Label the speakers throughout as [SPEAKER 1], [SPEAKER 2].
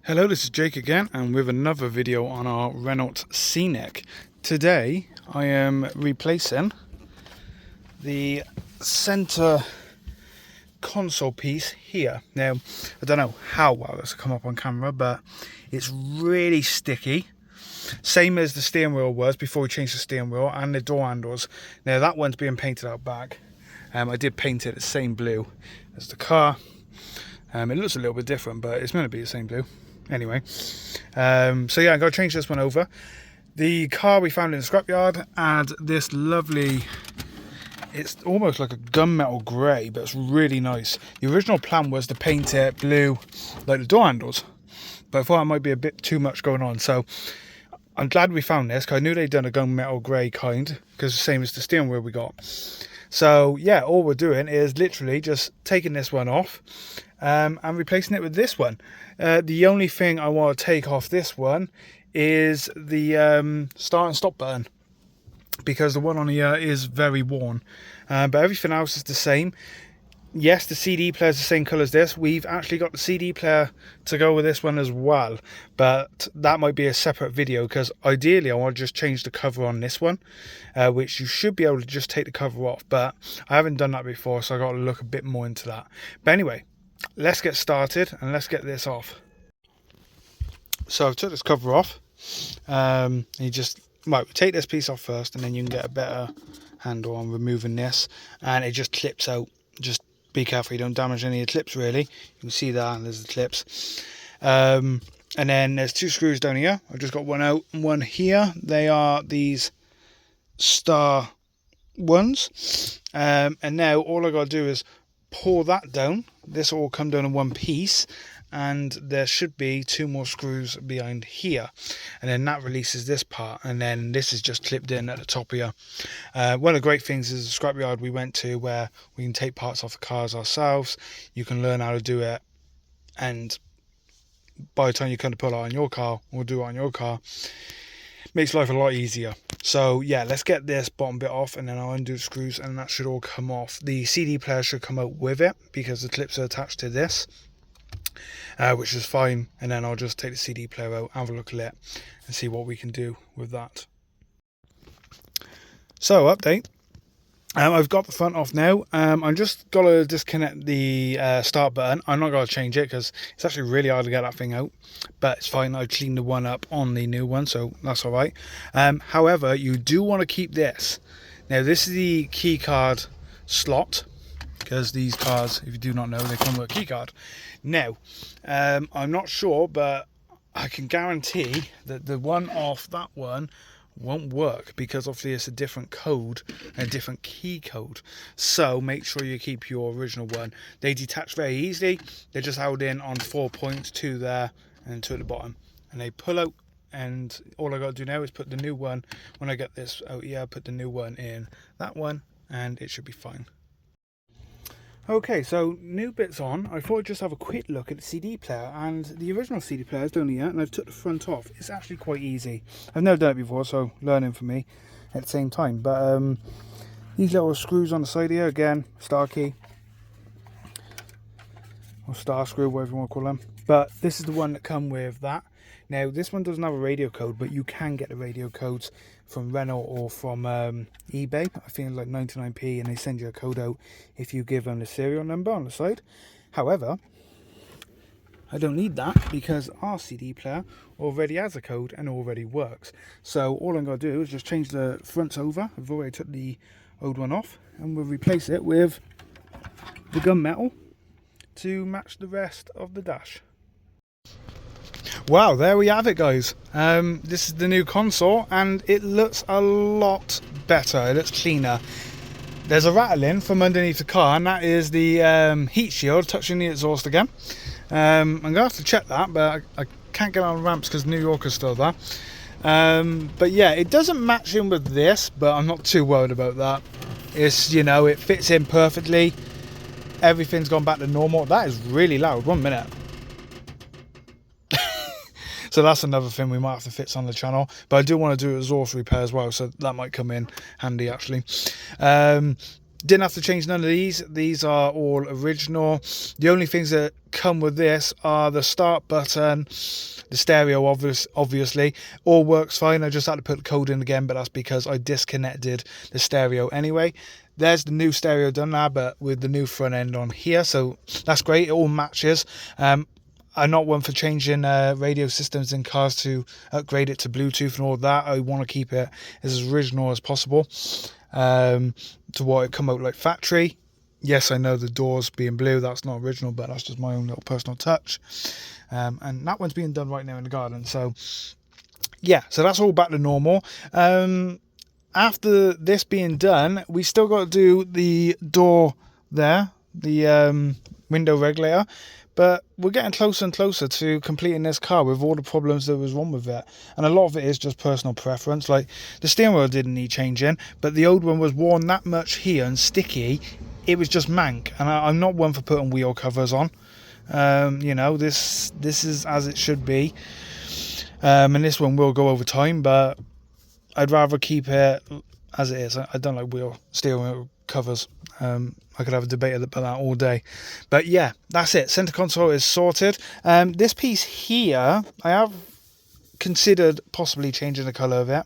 [SPEAKER 1] Hello, this is Jake again, and with another video on our Renault Scenic. Today I am replacing the center console piece here. Now, I don't know how well this will come up on camera, but it's really sticky. Same as the steering wheel was before we changed the steering wheel, and the door handles. Now that one's being painted out back. I did paint it the same blue as the car. It looks a little bit different, but it's meant to be the same blue. Anyway, so yeah, I'm going to change this one over. The car we found in the scrapyard had this lovely, it's almost like a gunmetal grey, but it's really nice. The original plan was to paint it blue like the door handles, but I thought it might be a bit too much going on. So I'm glad we found this, because I knew they'd done a gunmetal grey kind, because it's the same as the steering wheel we got. So yeah, all we're doing is literally just taking this one off and replacing it with this one. The only thing I want to take off this one is the start and stop button, because the one on here is very worn, but everything else is the same. Yes, the CD player is the same colour as this. We've actually got the CD player to go with this one as well, but that might be a separate video, because ideally I want to just change the cover on this one, which you should be able to just take the cover off, but I haven't done that before, so I've got to look a bit more into that. But anyway, let's get started and let's get this off. So I've took this cover off. You just, right, we'll take this piece off first, and then you can get a better handle on removing this, and it just clips out. Just be careful you don't damage any of the clips, really. You can see that, and there's the clips. And then there's two screws down here. I've just got one out and one here. They are these star ones. And now all I got to do is pull that down. This will all come down in one piece, and there should be two more screws behind here, and then that releases this part, and then this is just clipped in at the top here. One of the great things is the scrapyard we went to, where we can take parts off the cars ourselves. You can learn how to do it, and by the time you come to pull it on your car or do it on your car, makes life a lot easier. So yeah, let's get this bottom bit off, and then I'll undo the screws, and that should all come off. The CD player should come out with it, because the clips are attached to this, which is fine. And then I'll just take the CD player out, have a look at it, and see what we can do with that. So update, I've got the front off now. I'm just got to disconnect the start button. I'm not going to change it, because it's actually really hard to get that thing out, but it's fine. I've cleaned the one up on the new one, so that's all right. However, you do want to keep this. Now, this is the key card slot, because these cars, if you do not know, they come with a key card. Now, I'm not sure, but I can guarantee that the one off that one won't work, because obviously it's a different code, a different key code. So make sure you keep your original one. They detach very easily. They're just held in on 4 points, two there and two at the bottom, and they pull out. And all I got to do now is put the new one, when I get this out here, put the new one in that one, and it should be fine. Okay, so new bits on. I thought I'd just have a quick look at the CD player, and the original CD player is down here, and I've took the front off. It's actually quite easy. I've never done it before, so learning for me at the same time. But these little screws on the side here, again, star key or star screw, whatever you want to call them. But this is the one that come with that. Now, this one doesn't have a radio code, but you can get the radio codes from Renault or from eBay. I think like 99p, and they send you a code out if you give them the serial number on the side. However, I don't need that, because our CD player already has a code and already works. So all I'm going to do is just change the fronts over. I've already took the old one off, and we'll replace it with the gunmetal to match the rest of the dash. Wow, there we have it, guys. This is the new console, and it looks a lot better. It looks cleaner. There's a rattling from underneath the car, and that is the heat shield touching the exhaust again. I'm going to have to check that, but I can't get on ramps because New York is still there. But yeah, it doesn't match in with this, but I'm not too worried about that. It's, you know, it fits in perfectly. Everything's gone back to normal. That is really loud. 1 minute. So that's another thing we might have to fix on the channel. But I do want to do exhaust repair as well, so that might come in handy, actually. Didn't have to change none of these. These are all original. The only things that come with this are the start button, the stereo obviously. All works fine. I just had to put the code in again, but that's because I disconnected the stereo anyway. There's the new stereo done now, but with the new front end on here. So that's great. It all matches. I'm not one for changing radio systems in cars to upgrade it to Bluetooth and all that. I want to keep it as original as possible to what it come out like factory. Yes, I know the doors being blue, that's not original, but that's just my own little personal touch. And that one's being done right now in the garden. So yeah, so that's all back to normal. After this being done, we still got to do the door there, the window regulator. But we're getting closer and closer to completing this car with all the problems that was wrong with it. And a lot of it is just personal preference. Like, the steering wheel didn't need changing, but the old one was worn that much here and sticky, it was just mank. And I'm not one for putting wheel covers on. You know, this is as it should be. And this one will go over time, but I'd rather keep it as it is. I don't like steering wheel covers. I could have a debate about that all day. But yeah, that's it. Center console is sorted. This piece here, I have considered possibly changing the colour of it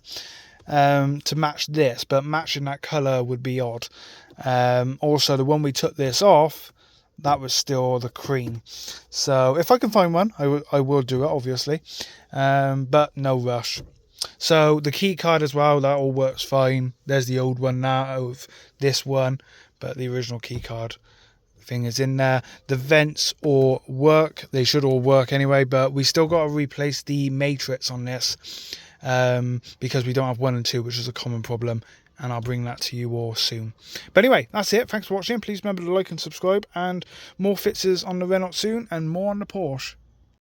[SPEAKER 1] to match this, but matching that colour would be odd. Also, the one we took this off, that was still the cream. So if I can find one, I will do it, obviously. But no rush. So the key card as well, that all works fine. There's the old one now of this one, but the original key card thing is in there. The vents all work. They should all work anyway, but we still got to replace the matrix on this because we don't have 1 and 2, which is a common problem, and I'll bring that to you all soon. But anyway, that's it. Thanks for watching. Please remember to like and subscribe, and more fixes on the Renault soon and more on the Porsche.